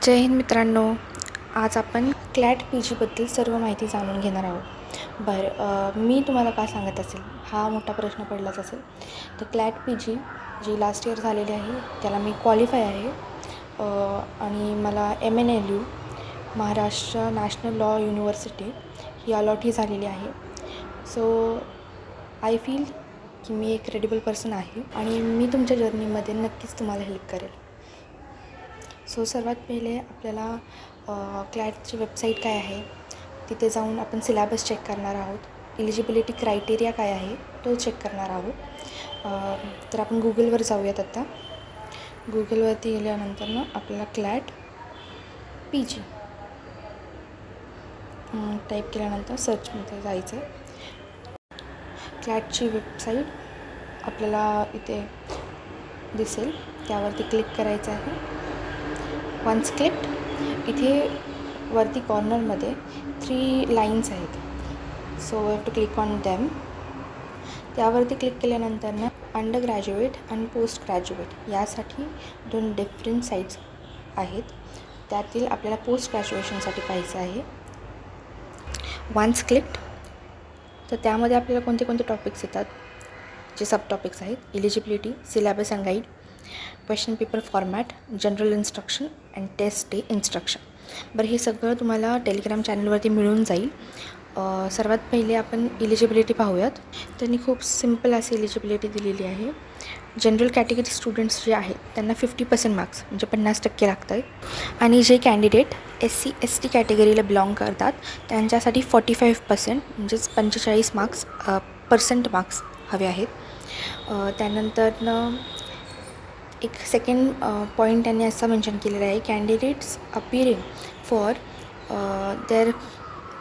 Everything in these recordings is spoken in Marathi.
जय हिंद मित्रांनो. आज आपण क्लॅट पी जीबद्दल सर्व माहिती जाणून घेणार आहोत. मी तुम्हाला काय सांगत असेल हा मोठा प्रश्न पडलाच असेल. तर CLAT P G last year झालेली आहे त्याला मी क्वालिफाय आहे आणि मला MNLU Maharashtra national law university ही अलॉटही झालेली आहे. सो आय फील की मी एक क्रेडिबल पर्सन आहे आणि मी तुमच्या जर्नीमध्ये नक्कीच तुम्हाला हेल्प करेल. सो सर्वात पहिले आपल्याला क्लॅटची वेबसाईट काय आहे तिथे जाऊन आपण सिलॅबस चेक करणार आहोत. इलिजिबिलिटी क्रायटेरिया काय आहे तो चेक करणार आहोत. तर आपण गुगलवर जाऊयात. आता गुगलवरती गेल्यानंतर ना आपल्याला क्लॅट पी जी टाईप केल्यानंतर सर्चमध्ये जायचं आहे. क्लॅटची वेबसाईट आपल्याला इथे दिसेल, त्यावरती क्लिक करायचं आहे. वन्स क्लिक्ड इथे वरती कॉर्नरमध्ये 3 लाईन्स आहेत. So we have to click on them. त्यावरती क्लिक केल्यानंतर ना अंडर ग्रॅज्युएट आणि पोस्ट ग्रॅज्युएट यासाठी 2 डिफरंट साईट्स आहेत. त्यातील आपल्याला पोस्ट ग्रॅज्युएशनसाठी पाहायचं आहे. वन्स क्लिक्ड तर त्यामध्ये आपल्याला कोणते कोणते टॉपिक्स येतात, जे सब टॉपिक्स आहेत: eligibility, syllabus and guide, question paper format, general instruction and test day instruction. हे सगळं तुम्हाला टेलिग्राम चॅनलवरती मिळून जाईल. सर्वात पहिले आपण इलिजिबिलिटी पाहूयात. त्यांनी खूप सिम्पल अशी इलिजिबिलिटी दिलेली आहे. जनरल कॅटेगरी स्टुडंट्स जे आहेत त्यांना 50% मार्क्स म्हणजे 50% लागत आहे. आणि जे कॅन्डिडेट SC ST कॅटेगरीला बिलॉंग करतात त्यांच्यासाठी 45% म्हणजेच 45 मार्क्स हवे आहेत. त्यानंतर एक सेकंड पॉईंट त्यांनी असं मेन्शन केलेलं आहे: candidates appearing for their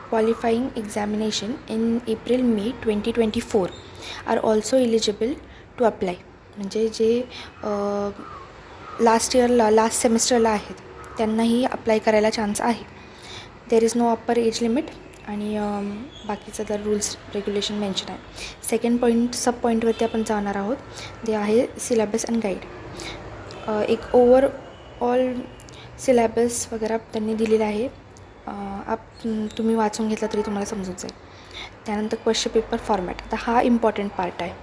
qualifying examination in April May 2024 are also eligible to apply. म्हणजे जे लास्ट सेमिस्टरला आहेत त्यांनाही अप्लाय करायला चान्स आहे. There is no upper age limit आणि बाकीचं तर रूल्स रेग्युलेशन मेन्शन आहे. सेकंड सब पॉईंटवरती आपण जाणार आहोत. ते आहे सिलॅबस अँड गाईड. एक ओवरऑल सिलॅबस वगैरे त्यांनी दिलेला आहे. तुम्ही वाचून घेतला तरी तुम्हाला समजून जाईल. त्यानंतर क्वेश्चन पेपर फॉर्मॅट. आता हा इम्पॉर्टंट पार्ट आहे.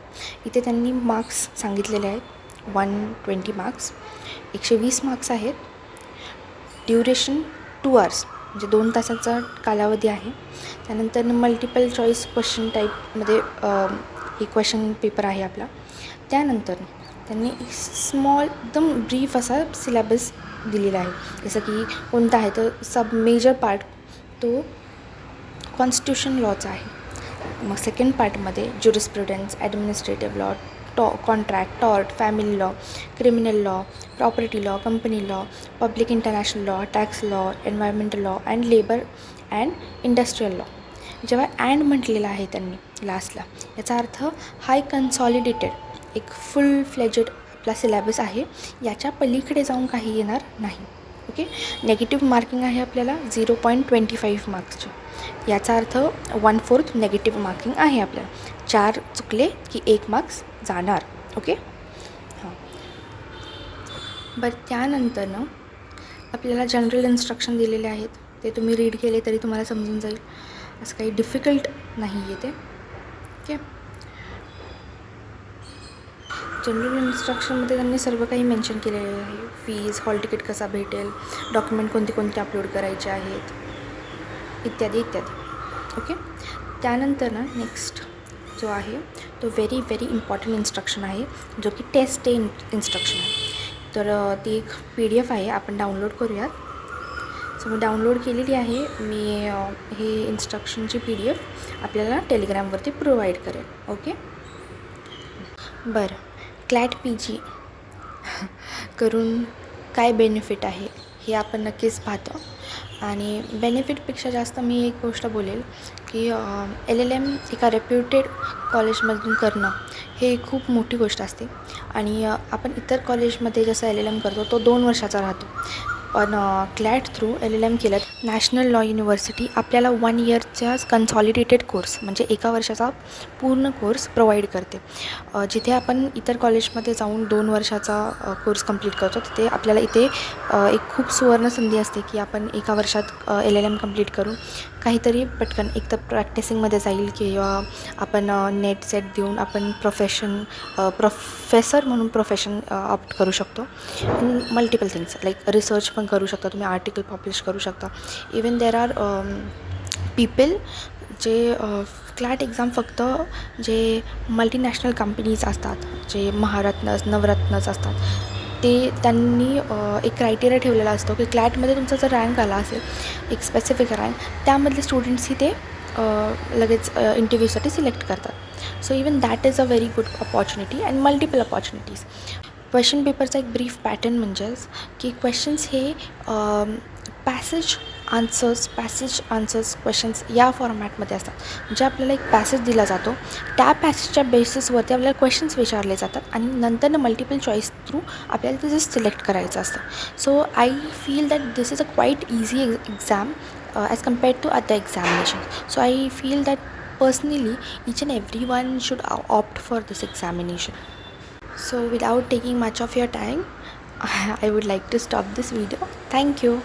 इथे त्यांनी मार्क्स सांगितलेले आहेत 120 मार्क्स, 120 मार्क्स आहेत. ड्युरेशन 2 hours म्हणजे 2 तासाचा कालावधी आहे. त्यानंतर मल्टिपल चॉईस क्वेश्चन टाईपमध्ये हे क्वेश्चन पेपर आहे आपला. त्यानंतर त्यांनी स्मॉल एकदम ब्रीफ असा सिलॅबस दिलेला आहे. जसं की कोणता आहे तर सब मेजर पार्ट तो कॉन्स्टिट्यूशन लॉचा आहे. मग सेकंड पार्टमध्ये jurisprudence, administrative law, contract, tort, family law, criminal law, property law, company law, public international law, tax law, environmental law and labour and industrial law. जेव्हा अँड म्हटलेलं आहे त्यांनी लास्टला, याचा अर्थ हाय कन्सॉलिडेटेड एक फुल फ्लेजेड आपला सिलॅबस आहे. याच्या पलीकडे जाऊन काही येणार नाही. ओके. नेगेटिव्ह मार्किंग आहे आपल्याला 0.25 मार्क्सचे. याचा अर्थ 1/4 नेगेटिव्ह मार्किंग आहे आपल्याला. 4 चुकले की 1 मार्क्स जाणार. ओके. हां. त्यानंतर आपल्याला जनरल इन्स्ट्रक्शन दिलेले आहेत. ते तुम्ही रीड केले तरी तुम्हाला समजून जाईल. असं काही डिफिकल्ट नाही आहे ते. ओके. जनरल इन्स्ट्रक्शनमध्ये त्यांनी सर्व काही मेन्शन केलेले आहे. फीज, हॉल तिकीट कसा भेटेल, डॉक्युमेंट कोणते कोणते अपलोड करायचे आहेत, इत्यादी इत्यादी. ओके. त्यानंतर नेक्स्ट जो आहे तो व्हेरी इम्पॉर्टंट इन्स्ट्रक्शन आहे, जो की टेस्ट डे इन्स्ट्रक्शन आहे. तर ती एक PDF आहे, आपण डाउनलोड करूयात. सो मी डाउनलोड केलेली आहे. मी हे इन्स्ट्रक्शनची PDF आपल्याला टेलिग्रामवरती प्रोव्हाइड करेल. ओके. क्लॅट PG करून काय बेनिफिट आहे हे आपण नक्कीच पाहतो. आणि बेनिफिटपेक्षा जास्त मी एक गोष्ट बोलेल की LLM एका रेप्युटेड कॉलेजमधून करणं हे खूप मोठी गोष्ट असते. आणि आपण इतर कॉलेजमध्ये जसं LLM करतो तो 2 वर्षाचा राहतो. पण क्लॅट थ्रू LLM केलं. नॅशनल लॉ युनिव्हर्सिटी आपल्याला 1 इयरचा कन्सॉलिडेटेड कोर्स म्हणजे एका वर्षाचा पूर्ण कोर्स प्रोव्हाइड करते. जिथे आपण इतर कॉलेजमध्ये जाऊन 2 वर्षाचा कोर्स कंप्लीट करतो, तिथे आपल्याला इथे एक खूप सुवर्ण संधी असते की आपण एका वर्षात LLM कंप्लीट करून काहीतरी पटकन एक तर प्रॅक्टिसिंगमध्ये जाईल किंवा आपण नेट सेट देऊन आपण प्रोफेसर म्हणून प्रोफेशन ऑप्ट करू शकतो. In multiple things like research पण करू शकता तुम्ही, आर्टिकल पब्लिश करू शकता. इवन देर आर पीपल जे क्लॅट एक्झाम फक्त जे मल्टीनॅशनल कंपनीज असतात, जे महारत्नस नवरत्नच असतात, ते त्यांनी एक क्रायटेरिया ठेवलेला असतो की क्लॅटमध्ये तुमचा जर रँक आला असेल एक रँक, त्यामधले स्टुडंट्सही ते लगेच इंटरव्ह्यूसाठी सिलेक्ट करतात. So even that is a very good opportunity and multiple opportunities. Question पेपरचा एक ब्रीफ पॅटर्न म्हणजेच की क्वेश्चन्स हे पॅसेज आन्सर्स क्वेश्चन्स या फॉर्मॅटमध्ये असतात. जे आपल्याला एक पॅसेज दिला जातो, त्या पॅसेजच्या बेसिसवरती आपल्याला क्वेश्चन्स विचारले जातात आणि नंतर मल्टिपल चॉईस थ्रू आपल्याला ते जस्ट सिलेक्ट करायचं असतं. So I feel that this is a quiet easy exam as compared to other examinations. So I feel that personally each and everyone should opt for this examination. So without taking much of your time, I would like to stop this video. Thank you.